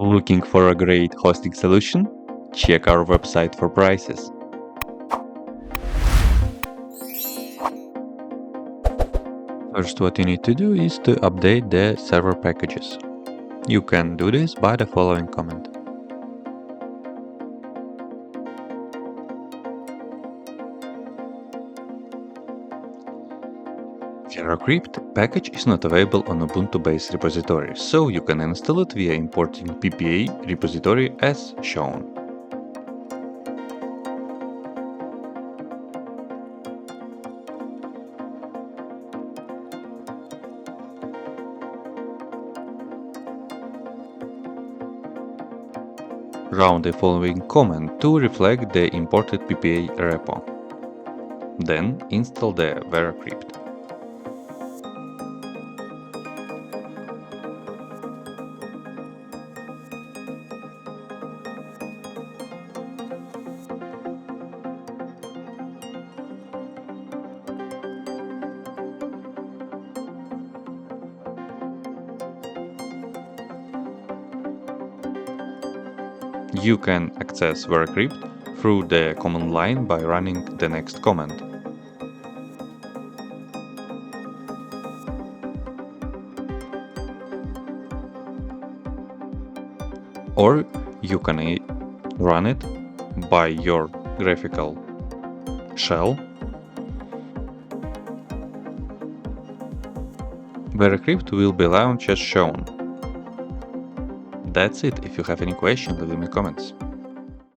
Looking for a great hosting solution? Check our website for prices. First, what you need to do is to update the server packages. You can do this by the following command. VeraCrypt package is not available on Ubuntu-based repository, so you can install it via importing PPA repository as shown. Run the following command to reflect the imported PPA repo. Then install the VeraCrypt. You can access VeraCrypt through the command line by running the next command. Or you can run it by your graphical shell. VeraCrypt will be launched as shown. That's it. If you have any questions, leave me comments.